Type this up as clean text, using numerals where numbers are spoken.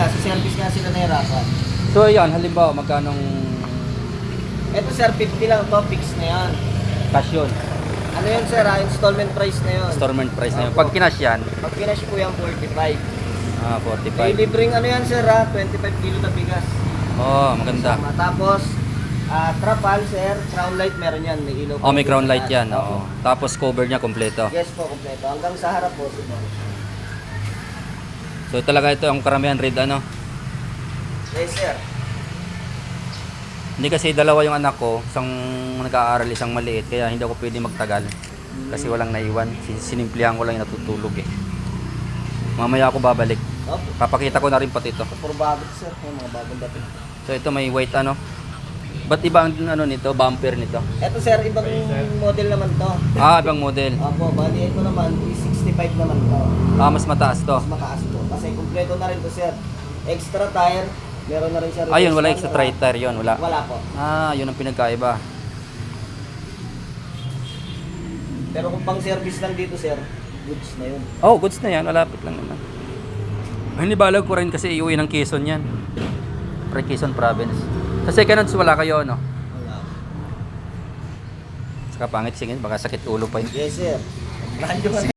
talaga, sa service nga sila nahirapan. So yan, halimbawa magkanong Ito sir, 50 lang to, fix na yan. cash yun? Ano yun sir, installment price na yun. Installment price na yun. Opo. Pag kinash yan, Pag kinash po yung 45. ah, May 45. libreng ano yan sir ha, 25 kilo na bigas. Oh, maganda. Sama. Tapos, trapal sir, crown light meron yan, may ilaw. Oh, may pa crown sa light taas. yan. Oo. Tapos cover niya kompleto. Yes po, kompleto. Hanggang sa harap po. So talaga ito ang karamihan red ano. Yes sir. Hindi kasi dalawa yung anak ko, isang nag-aaral, isang maliit, kaya hindi ako pwede magtagal. Kasi walang naiwan. Sinimplihan ko lang yung natutulog eh. Mamaya ako babalik. Opo. Papakita ko na rin pati ito. Puro bagot sir, yung mga bagong dating. So ito may white ano. Ba't iba ang ano nito, bumper nito? Ito sir, ibang model naman to. Ah, ibang model. Opo, bali ito naman, 65 naman to. Ah, mas mataas to. Mas mataas to. Kasi kumpleto na rin to sir. Extra tire, meron na rin siya. Ayun, wala reverse extra camera. tire yun, wala. Wala po. Ah, yun ang pinagkaiba. Pero kung pang service lang dito sir, goods na yun. Oh, goods na yan, malapit lang naman. Ay, nibalag ko rin kasi iuwi ng Quezon yan. Quezon province. Sa second hands wala kayo, no? Wala. Saka pangit singin, baka sakit ulo pa yun. Yes sir. Brand new